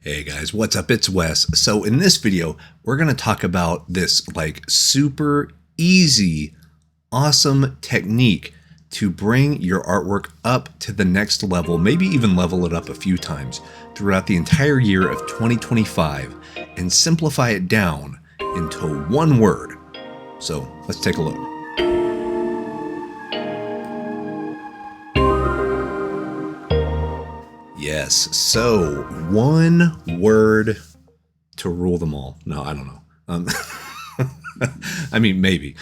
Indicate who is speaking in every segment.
Speaker 1: Hey guys, what's up? It's Wes. So in this video, we're going to talk about this super easy, awesome technique to bring your artwork up to the next level, maybe even level it up a few times throughout the entire year of 2025 and simplify it down into one word. So let's take a look. Yes, so one word to rule them all. No, I don't know. I mean, maybe.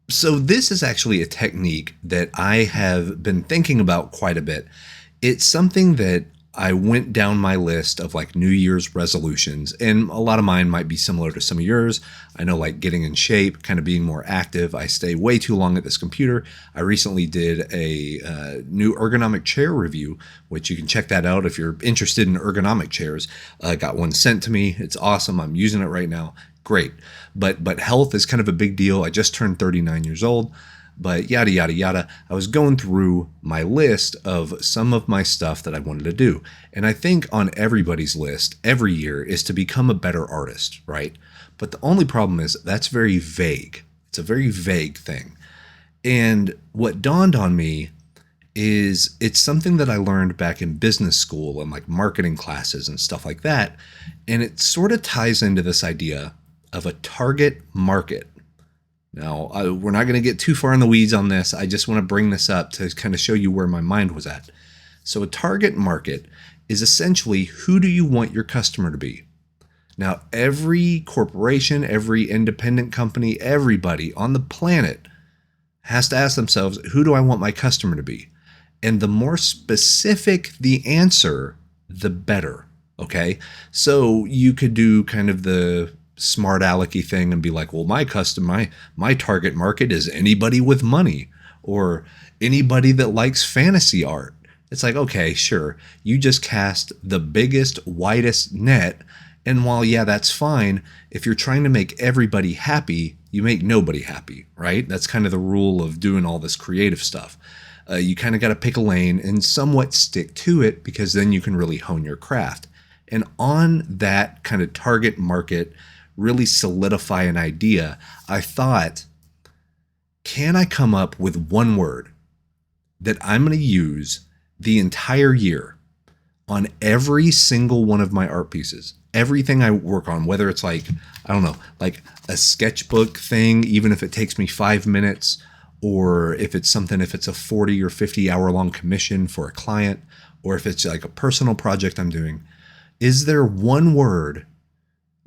Speaker 1: So this is actually a technique that I have been thinking about quite a bit. It's something that I went down my list of New Year's resolutions, and a lot of mine might be similar to some of yours. I know getting in shape, kind of being more active. I stay way too long at this computer. I recently did a new ergonomic chair review, which you can check that out if you're interested in ergonomic chairs. I got one sent to me. It's awesome. I'm using it right now. Great. But health is kind of a big deal. I just turned 39 years old. But yada, yada, yada. I was going through my list of some of my stuff that I wanted to do. And I think on everybody's list every year is to become a better artist, right? But the only problem is that's very vague. It's a very vague thing. And what dawned on me is it's something that I learned back in business school and marketing classes and stuff like that. And it sort of ties into this idea of a target market. Now, we're not going to get too far in the weeds on this. I just want to bring this up to kind of show you where my mind was at. So a target market is essentially, who do you want your customer to be? Now, every corporation, every independent company, everybody on the planet has to ask themselves, who do I want my customer to be? And the more specific the answer, the better. Okay. So you could do kind of the smart alecky thing and be like, well, my target market is anybody with money or anybody that likes fantasy art. It's okay, sure. You just cast the biggest, widest net. And while, yeah, that's fine, if you're trying to make everybody happy, you make nobody happy, right? That's kind of the rule of doing all this creative stuff. You kind of got to pick a lane and somewhat stick to it, because then you can really hone your craft. And on that kind of target market, really solidify an idea, I thought, can I come up with one word that I'm going to use the entire year on every single one of my art pieces? Everything I work on, whether it's I don't know, a sketchbook thing, even if it takes me 5 minutes, or if it's a 40 or 50 hour long commission for a client, or if it's a personal project I'm doing. Is there one word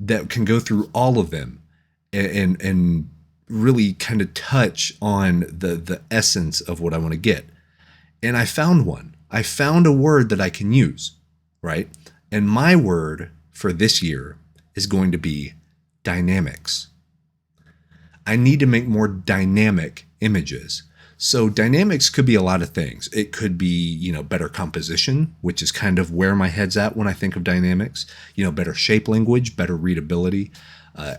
Speaker 1: that can go through all of them and really kind of touch on the essence of what I want to get? And I found one. I found a word that I can use, right? And my word for this year is going to be dynamics. I need to make more dynamic images. So dynamics could be a lot of things. It could be, better composition, which is kind of where my head's at when I think of dynamics. Better shape language, better readability,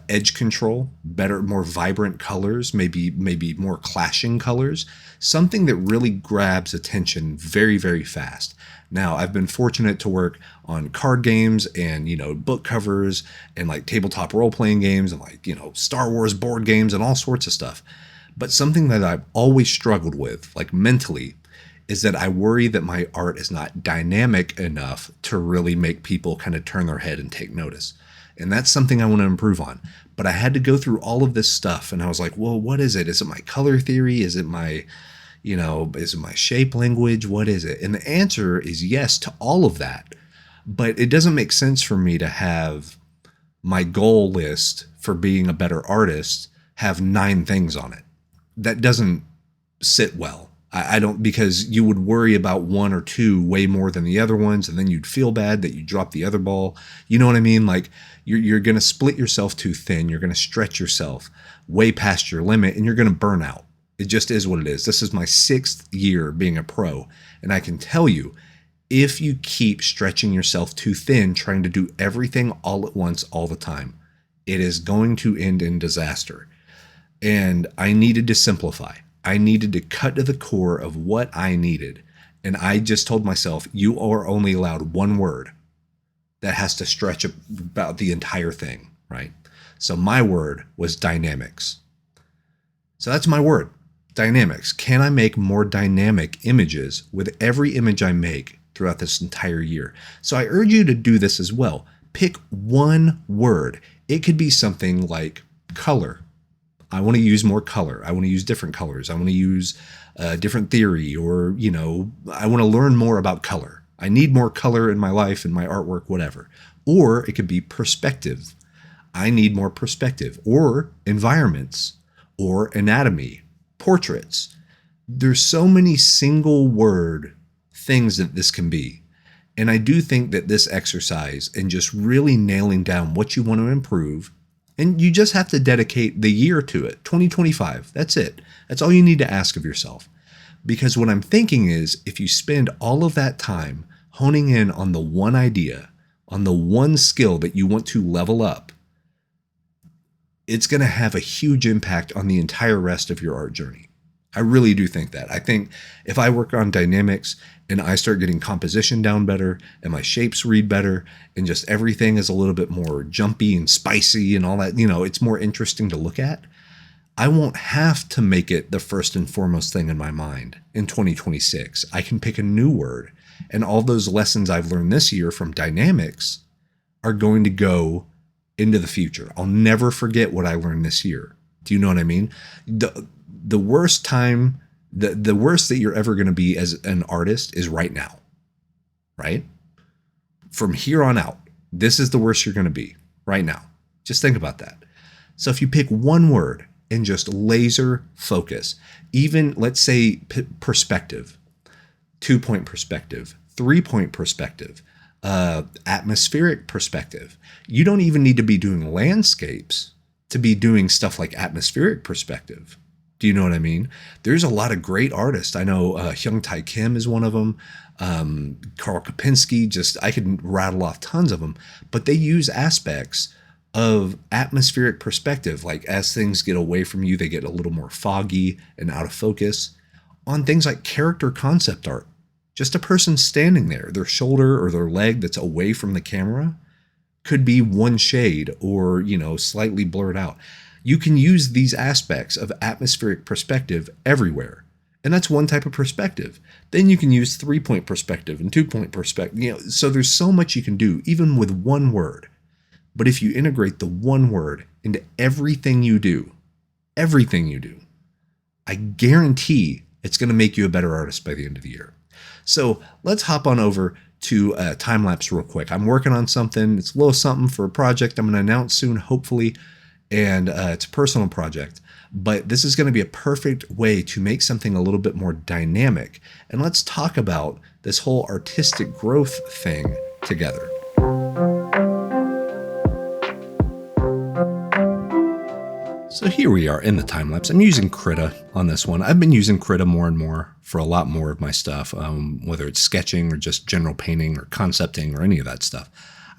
Speaker 1: edge control, better, more vibrant colors, maybe more clashing colors, something that really grabs attention very, very fast. Now, I've been fortunate to work on card games and, book covers and tabletop role-playing games and Star Wars board games and all sorts of stuff. But something that I've always struggled with, mentally, is that I worry that my art is not dynamic enough to really make people kind of turn their head and take notice. And that's something I want to improve on. But I had to go through all of this stuff, and I was like, well, what is it? Is it my color theory? Is it my, is it my shape language? What is it? And the answer is yes to all of that. But it doesn't make sense for me to have my goal list for being a better artist have 9 things on it. That doesn't sit well. I don't, because you would worry about 1 or 2 way more than the other ones, and then you'd feel bad that you dropped the other ball. You know what I mean? You're going to split yourself too thin. You're going to stretch yourself way past your limit, and you're going to burn out. It just is what it is. This is my 6th year being a pro, and I can tell you, if you keep stretching yourself too thin, trying to do everything all at once all the time, it is going to end in disaster. And I needed to simplify. I needed to cut to the core of what I needed. And I just told myself, you are only allowed one word that has to stretch about the entire thing, right? So my word was dynamics. So that's my word, dynamics. Can I make more dynamic images with every image I make throughout this entire year? So I urge you to do this as well. Pick one word. It could be something like color. I want to use more color. I want to use different colors. I want to use a different theory, or, I want to learn more about color. I need more color in my life, in my artwork, whatever. Or it could be perspective. I need more perspective, or environments, or anatomy, portraits. There's so many single word things that this can be. And I do think that this exercise and just really nailing down what you want to improve, and you just have to dedicate the year to it, 2025. That's it. That's all you need to ask of yourself. Because what I'm thinking is, if you spend all of that time honing in on the one idea, on the one skill that you want to level up, it's going to have a huge impact on the entire rest of your art journey. I really do think that. I think if I work on dynamics and I start getting composition down better and my shapes read better and just everything is a little bit more jumpy and spicy and all that, it's more interesting to look at, I won't have to make it the first and foremost thing in my mind in 2026. I can pick a new word, and all those lessons I've learned this year from dynamics are going to go into the future. I'll never forget what I learned this year. Do you know what I mean? The worst time, the worst that you're ever going to be as an artist is right now, right? From here on out, this is the worst you're going to be right now. Just think about that. So if you pick one word and just laser focus, even let's say perspective, 2-point perspective, 3-point perspective, atmospheric perspective. You don't even need to be doing landscapes to be doing stuff like atmospheric perspective. Do you know what I mean? There's a lot of great artists. I know Hyung Tae Kim is one of them. Carl Kopinski, I could rattle off tons of them, but they use aspects of atmospheric perspective. Like as things get away from you, they get a little more foggy and out of focus on things like character concept art. Just a person standing there, their shoulder or their leg that's away from the camera could be one shade or, slightly blurred out. You can use these aspects of atmospheric perspective everywhere. And that's one type of perspective. Then you can use 3-point perspective and 2-point perspective. So there's so much you can do, even with one word. But if you integrate the one word into everything you do, I guarantee it's going to make you a better artist by the end of the year. So let's hop on over to time lapse real quick. I'm working on something. It's a little something for a project I'm going to announce soon, hopefully. And it's a personal project. But this is going to be a perfect way to make something a little bit more dynamic. And let's talk about this whole artistic growth thing together. So here we are in the time lapse. I'm using Krita on this one. I've been using Krita more and more for a lot more of my stuff, whether it's sketching or just general painting or concepting or any of that stuff.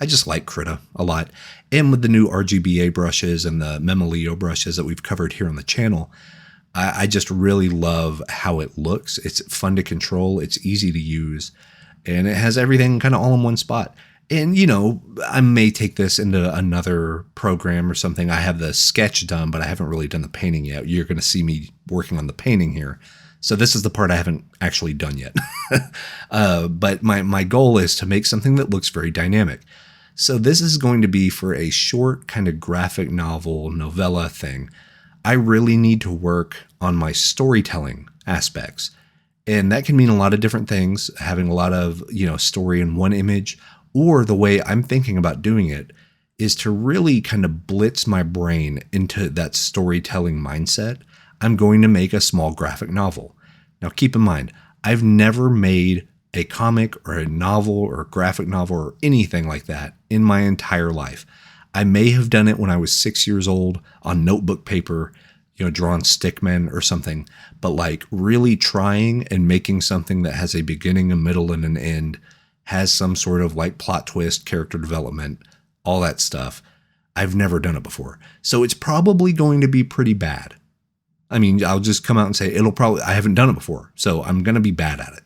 Speaker 1: I just like Krita a lot. And with the new RGBA brushes and the Memelio brushes that we've covered here on the channel, I just really love how it looks. It's fun to control. It's easy to use. And it has everything kind of all in one spot. And, I may take this into another program or something. I have the sketch done, but I haven't really done the painting yet. You're going to see me working on the painting here. So this is the part I haven't actually done yet. But my goal is to make something that looks very dynamic. So this is going to be for a short kind of graphic novel, novella thing. I really need to work on my storytelling aspects. And that can mean a lot of different things, having a lot of, story in one image. Or the way I'm thinking about doing it is to really kind of blitz my brain into that storytelling mindset. I'm going to make a small graphic novel. Now, keep in mind, I've never made a comic or a novel or a graphic novel or anything like that in my entire life. I may have done it when I was 6 years old on notebook paper, drawn stickmen or something, but like really trying and making something that has a beginning, a middle, and an end, has some sort of like plot twist, character development, all that stuff. I've never done it before. So it's probably going to be pretty bad. I mean, I'll just come out and say I haven't done it before, so I'm going to be bad at it.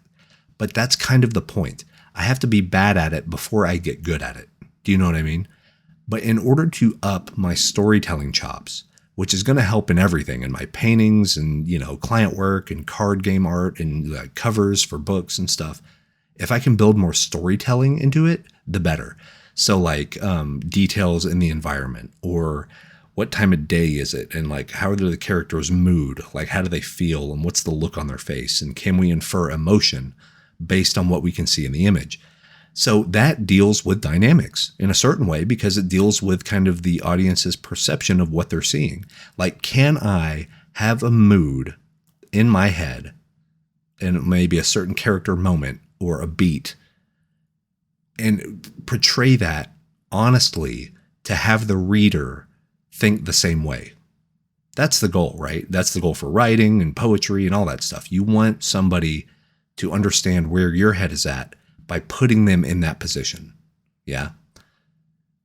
Speaker 1: But that's kind of the point. I have to be bad at it before I get good at it. Do you know what I mean? But in order to up my storytelling chops, which is going to help in everything, in my paintings and, client work and card game art and covers for books and stuff, if I can build more storytelling into it, the better. So like details in the environment, or what time of day is it? And like, how are the characters' mood? Like, how do they feel? And what's the look on their face? And can we infer emotion based on what we can see in the image? So that deals with dynamics in a certain way, because it deals with kind of the audience's perception of what they're seeing. Like, can I have a mood in my head, and it may be a certain character moment or a beat, and portray that honestly to have the reader think the same way? That's the goal, right? That's the goal for writing and poetry and all that stuff. You want somebody to understand where your head is at by putting them in that position. Yeah.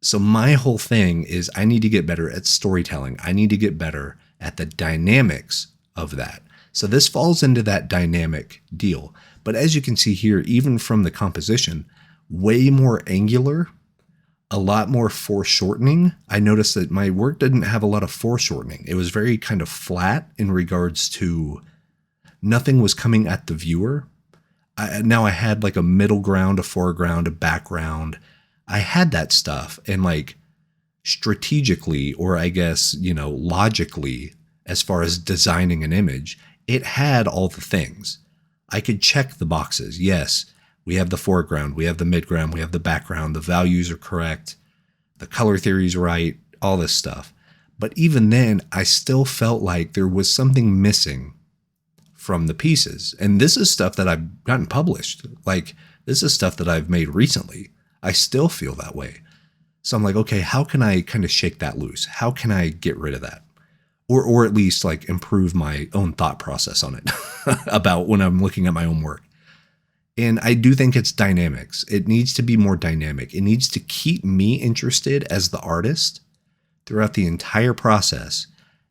Speaker 1: So my whole thing is I need to get better at storytelling. I need to get better at the dynamics of that. So this falls into that dynamic deal. But as you can see here, even from the composition, way more angular, a lot more foreshortening. I noticed that my work didn't have a lot of foreshortening. It was very kind of flat in regards to nothing was coming at the viewer. Now I had like a middle ground, a foreground, a background. I had that stuff, and like strategically, or I guess, logically, as far as designing an image, it had all the things. I could check the boxes. Yes, we have the foreground, we have the midground, we have the background, the values are correct, the color theory's right, all this stuff. But even then, I still felt like there was something missing from the pieces. And this is stuff that I've gotten published. Like, this is stuff that I've made recently. I still feel that way. So I'm like, okay, how can I kind of shake that loose? How can I get rid of that? Or at least like improve my own thought process on it about when I'm looking at my own work. And I do think it's dynamics. It needs to be more dynamic. It needs to keep me interested as the artist throughout the entire process.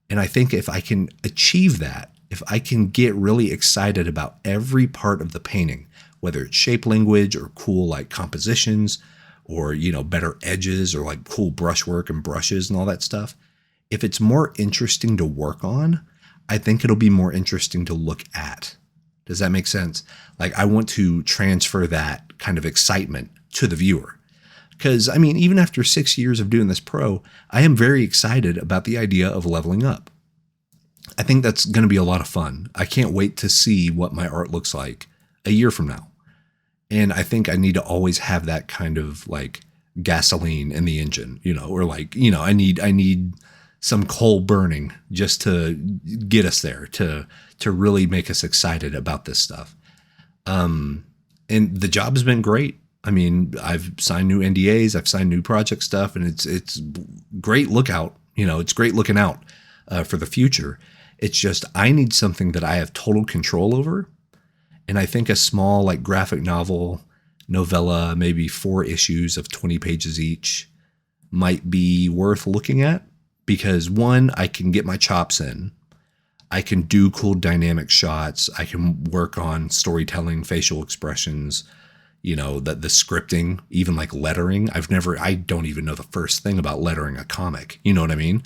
Speaker 1: And I think if I can achieve that, if I can get really excited about every part of the painting, whether it's shape language or cool like compositions, or, better edges, or like cool brushwork and brushes and all that stuff, if it's more interesting to work on, I think it'll be more interesting to look at. Does that make sense? Like, I want to transfer that kind of excitement to the viewer. Because, I mean, even after 6 years of doing this pro, I am very excited about the idea of leveling up. I think that's going to be a lot of fun. I can't wait to see what my art looks like a year from now. And I think I need to always have that kind of like gasoline in the engine, or like, I need some coal burning just to get us there, to really make us excited about this stuff. And the job has been great. I mean, I've signed new NDAs, I've signed new project stuff, and it's great lookout. It's great looking out for the future. It's just, I need something that I have total control over. And I think a small like graphic novella, maybe 4 issues of 20 pages each, might be worth looking at, because one, I can get my chops in. I can do cool dynamic shots. I can work on storytelling, facial expressions, the scripting, even like lettering. I don't even know the first thing about lettering a comic. You know what I mean?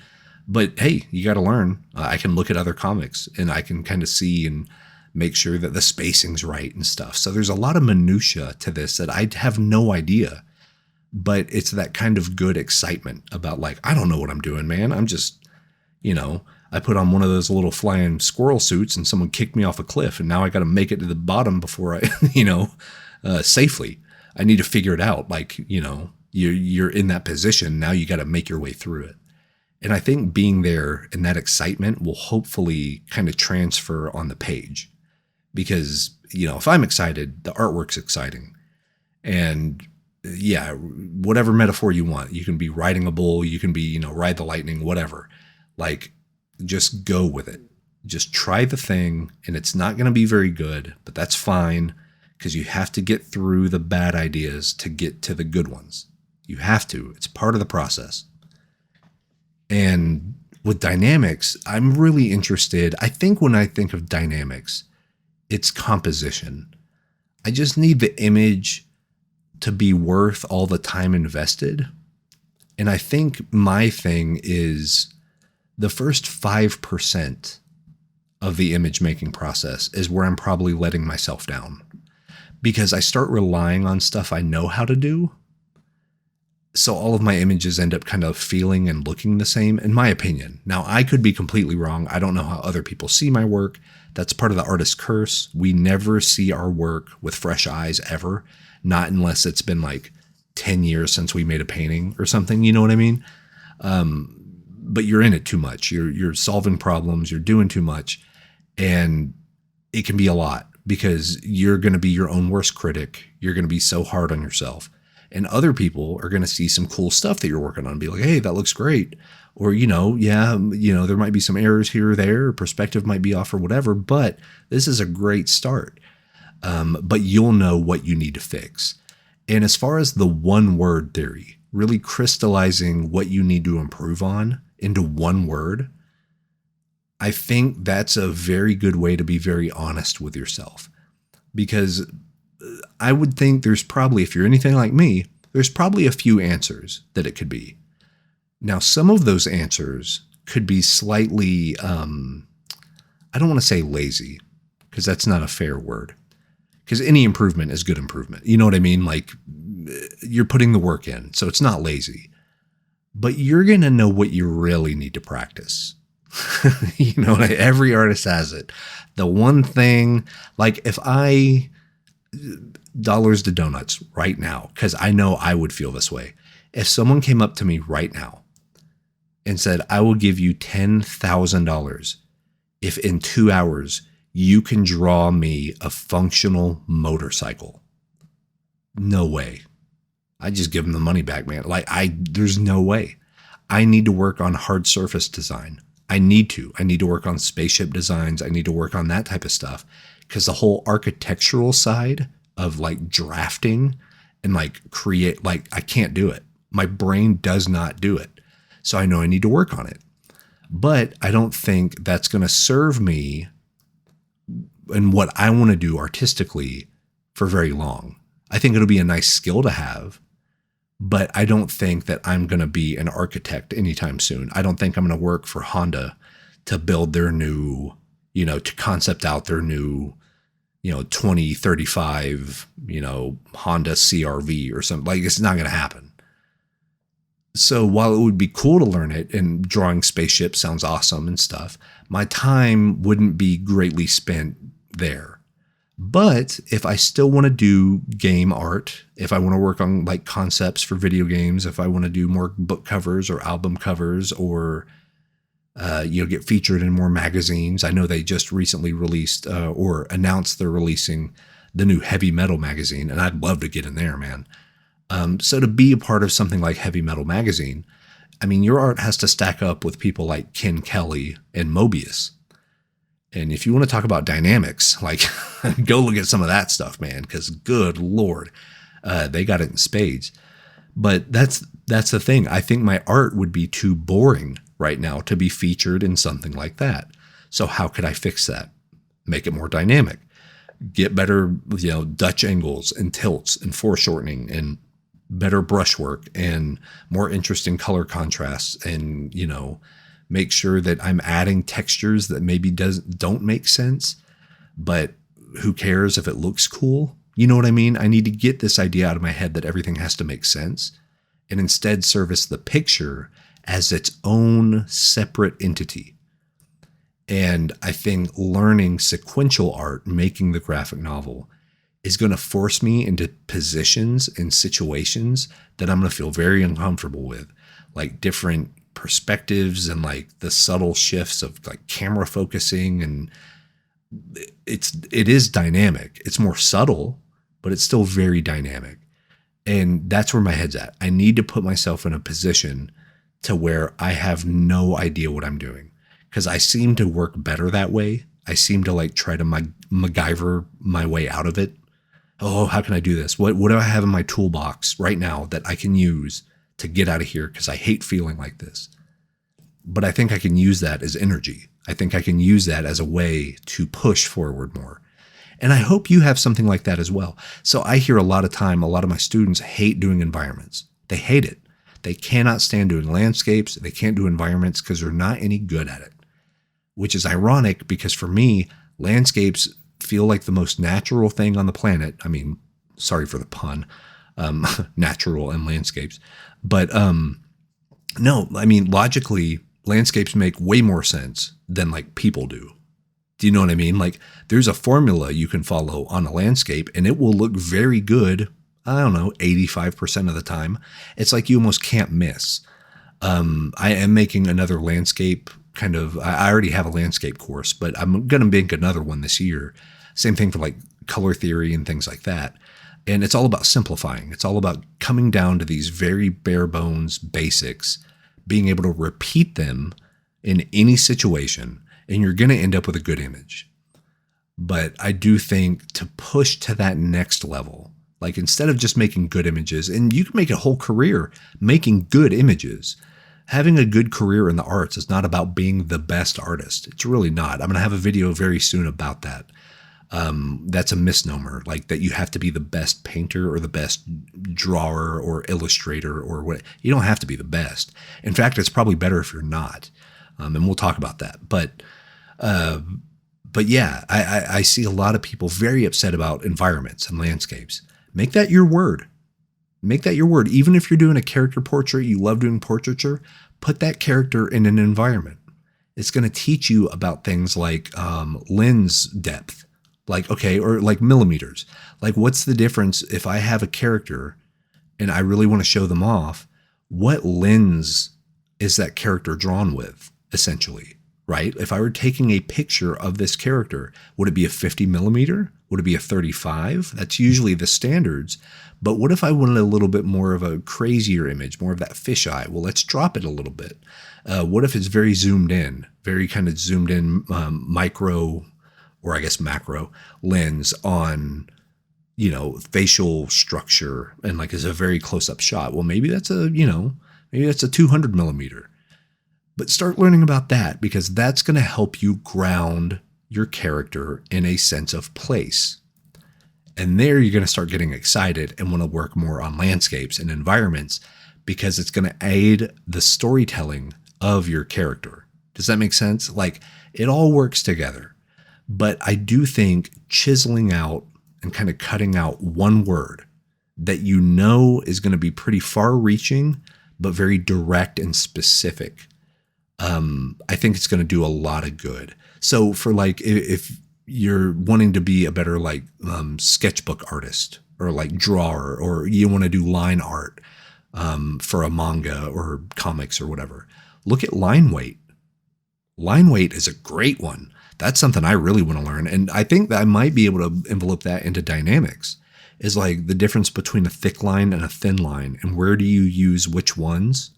Speaker 1: But hey, you got to learn. I can look at other comics and I can kind of see and make sure that the spacing's right and stuff. So there's a lot of minutia to this that I have no idea, but it's that kind of good excitement about like, I don't know what I'm doing, man. I'm just, I put on one of those little flying squirrel suits and someone kicked me off a cliff, and now I got to make it to the bottom before I, safely. I need to figure it out. Like, you're in that position. Now you got to make your way through it. And I think being there and that excitement will hopefully kind of transfer on the page, because, if I'm excited, the artwork's exciting. And yeah, whatever metaphor you want, you can be riding a bull, you can be, ride the lightning, whatever. Like, just go with it. Just try the thing, and it's not going to be very good, but that's fine, because you have to get through the bad ideas to get to the good ones. You have to. It's part of the process. And with dynamics, I'm really interested. I think when I think of dynamics, it's composition. I just need the image to be worth all the time invested. And I think my thing is the first 5% of the image making process is where I'm probably letting myself down, because I start relying on stuff I know how to do. So all of my images end up kind of feeling and looking the same, in my opinion. Now, I could be completely wrong. I don't know how other people see my work. That's part of the artist's curse. We never see our work with fresh eyes ever, not unless it's been like 10 years since we made a painting or something. You know what I mean? But you're in it too much. You're solving problems. You're doing too much. And it can be a lot, because you're going to be your own worst critic. You're going to be so hard on yourself. And other people are going to see some cool stuff that you're working on and be like, hey, that looks great. Or, there might be some errors here or there, or perspective might be off or whatever, but this is a great start. But you'll know what you need to fix. And as far as the one word theory, really crystallizing what you need to improve on into one word, I think that's a very good way to be very honest with yourself. Because I would think there's probably, if you're anything like me, there's probably a few answers that it could be. Now, some of those answers could be slightly, I don't want to say lazy, because that's not a fair word. Because any improvement is good improvement. You know what I mean? Like, you're putting the work in, so it's not lazy. But you're going to know what you really need to practice. Every artist has it. The one thing, like if I, dollars to donuts right now, because I know I would feel this way. If someone came up to me right now and said, I will give you $10,000 if in 2 hours you can draw me a functional motorcycle. No way. I just give them the money back, man. There's no way. I need to work on hard surface design. I need to work on spaceship designs. I need to work on that type of stuff, because the whole architectural side of like drafting and like create, like I can't do it. My brain does not do it. So I know I need to work on it, but I don't think that's going to serve me and what I want to do artistically for very long. I think it'll be a nice skill to have, but I don't think that I'm going to be an architect anytime soon. I don't think I'm going to work for Honda to build their new, to concept out their new, 2035, Honda CRV or something. Like, it's not going to happen. So while it would be cool to learn it, and drawing spaceships sounds awesome and stuff, my time wouldn't be greatly spent there. But if I still want to do game art, if I want to work on like concepts for video games, if I want to do more book covers or album covers, or get featured in more magazines. I know they just recently released or announced they're releasing the new heavy metal magazine, and I'd love to get in there, man. So to be a part of something like Heavy Metal Magazine, I mean, your art has to stack up with people like Ken Kelly and Mobius. And if you want to talk about dynamics, like go look at some of that stuff, man, because good Lord, they got it in spades. But that's the thing. I think my art would be too boring right now to be featured in something like that. So how could I fix that? Make it more dynamic, get better, Dutch angles and tilts and foreshortening and better brushwork and more interesting color contrasts, and, make sure that I'm adding textures that maybe don't make sense, but who cares if it looks cool? You know what I mean? I need to get this idea out of my head that everything has to make sense, and instead service the picture as its own separate entity. And I think learning sequential art, making the graphic novel, is going to force me into positions and situations that I'm going to feel very uncomfortable with, like different perspectives and like the subtle shifts of like camera focusing. And it is dynamic. It's more subtle, but it's still very dynamic. And that's where my head's at. I need to put myself in a position to where I have no idea what I'm doing, because I seem to work better that way. I seem to like try to MacGyver my way out of it. Oh, how can I do this? What do I have in my toolbox right now that I can use to get out of here? Because I hate feeling like this. But I think I can use that as energy. I think I can use that as a way to push forward more. And I hope you have something like that as well. So I hear a lot of my students hate doing environments. They hate it. They cannot stand doing landscapes. They can't do environments because they're not any good at it, which is ironic because for me, landscapes feel like the most natural thing on the planet. I mean, sorry for the pun, natural and landscapes. But no, I mean, logically, landscapes make way more sense than like people do. Do you know what I mean? Like there's a formula you can follow on a landscape and it will look very good. I don't know, 85% of the time. It's like you almost can't miss. I am making another landscape I already have a landscape course, but I'm going to make another one this year. Same thing for like color theory and things like that. And it's all about simplifying. It's all about coming down to these very bare bones basics, being able to repeat them in any situation, and you're going to end up with a good image. But I do think to push to that next level, like instead of just making good images, and you can make a whole career making good images. Having a good career in the arts is not about being the best artist. It's really not. I'm going to have a video very soon about that. That's a misnomer, like that you have to be the best painter or the best drawer or illustrator or what. You don't have to be the best. In fact, it's probably better if you're not. And we'll talk about that. But yeah, I see a lot of people very upset about environments and landscapes. Make that your word. Make that your word. Even if you're doing a character portrait, you love doing portraiture, put that character in an environment. It's going to teach you about things like lens depth, like, okay, or like millimeters. Like what's the difference if I have a character and I really want to show them off, what lens is that character drawn with, essentially, right? If I were taking a picture of this character, would it be a 50 millimeter? Would it be a 35? That's usually the standards. But what if I wanted a little bit more of a crazier image, more of that fisheye? Well, let's drop it a little bit. What if it's very zoomed in, very kind of zoomed in micro, or I guess macro lens on, facial structure and like is a very close up shot. Well, maybe that's a 200 millimeter. But start learning about that because that's going to help you ground your character in a sense of place. And there you're going to start getting excited and want to work more on landscapes and environments because it's going to aid the storytelling of your character. Does that make sense? Like it all works together. But I do think chiseling out and kind of cutting out one word that is going to be pretty far reaching, but very direct and specific. I think it's going to do a lot of good. So for like, if you're wanting to be a better like sketchbook artist or like drawer, or you want to do line art for a manga or comics or whatever, look at line weight. Line weight is a great one. That's something I really want to learn. And I think that I might be able to envelope that into dynamics, is like the difference between a thick line and a thin line, and where do you use which ones,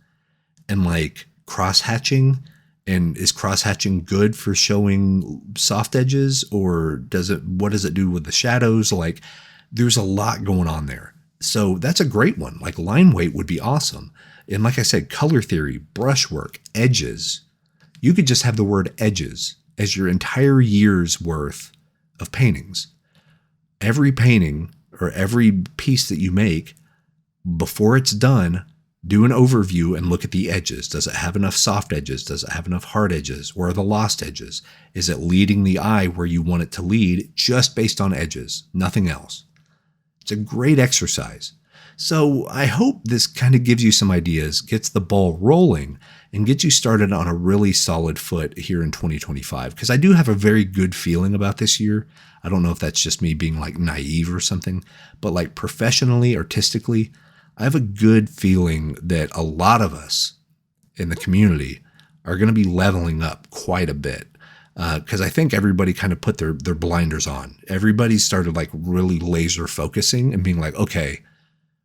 Speaker 1: and like cross hatching. And is cross hatching good for showing soft edges, or what does it do with the shadows? Like there's a lot going on there. So that's a great one. Like line weight would be awesome. And like I said, color theory, brushwork, edges. You could just have the word edges as your entire year's worth of paintings. Every painting or every piece that you make, before it's done, do an overview and look at the edges. Does it have enough soft edges? Does it have enough hard edges? Where are the lost edges? Is it leading the eye where you want it to lead just based on edges, nothing else? It's a great exercise. So I hope this kind of gives you some ideas, gets the ball rolling, and gets you started on a really solid foot here in 2025. Because I do have a very good feeling about this year. I don't know if that's just me being like naive or something, but like professionally, artistically, I have a good feeling that a lot of us in the community are going to be leveling up quite a bit. Because I think everybody kind of put their blinders on. Everybody started like really laser focusing and being like, okay,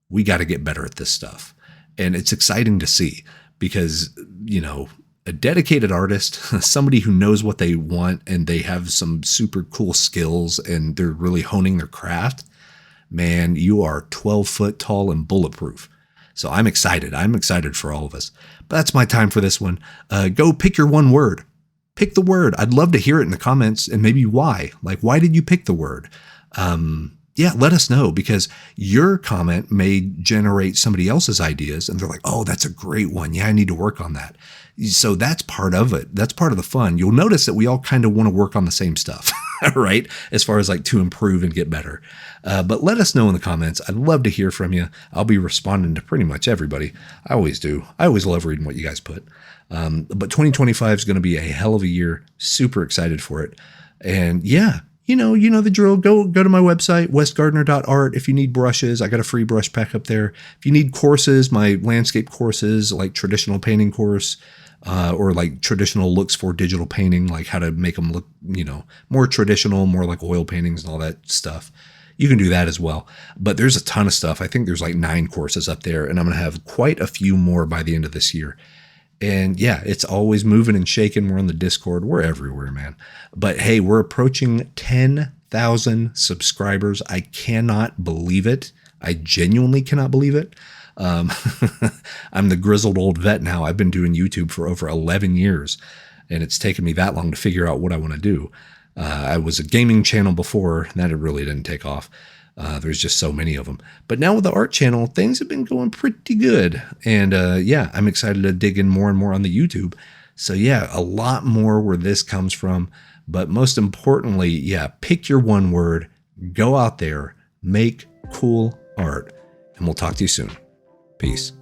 Speaker 1: we got to get better at this stuff. And it's exciting to see because, a dedicated artist, somebody who knows what they want and they have some super cool skills and they're really honing their craft, man, you are 12 foot tall and bulletproof. So I'm excited. I'm excited for all of us. But that's my time for this one. Go pick your one word. pick the word. I'd love to hear it in the comments and maybe why. Like, why did you pick the word? Yeah, let us know, because your comment may generate somebody else's ideas and they're like, oh, that's a great one. Yeah, I need to work on that. So that's part of it. That's part of the fun. You'll notice that we all kind of want to work on the same stuff, right? As far as like to improve and get better. But let us know in the comments. I'd love to hear from you. I'll be responding to pretty much everybody. I always do. I always love reading what you guys put. But 2025 is going to be a hell of a year. Super excited for it. And yeah, you know the drill. Go to my website, westgardner.art. If you need brushes, I got a free brush pack up there. If you need courses, my landscape courses, like traditional painting course, or like traditional looks for digital painting, like how to make them look, more traditional, more like oil paintings and all that stuff. You can do that as well. But there's a ton of stuff. I think there's like 9 courses up there, and I'm going to have quite a few more by the end of this year. And yeah, it's always moving and shaking. We're on the Discord. We're everywhere, man. But hey, we're approaching 10,000 subscribers. I cannot believe it. I genuinely cannot believe it. I'm the grizzled old vet now. I've been doing YouTube for over 11 years, and it's taken me that long to figure out what I want to do. I was a gaming channel before, and that really didn't take off. There's just so many of them. But now with the art channel, things have been going pretty good. And yeah, I'm excited to dig in more and more on the YouTube. So yeah, a lot more where this comes from. But most importantly, yeah, pick your one word, go out there, make cool art, and we'll talk to you soon. Peace.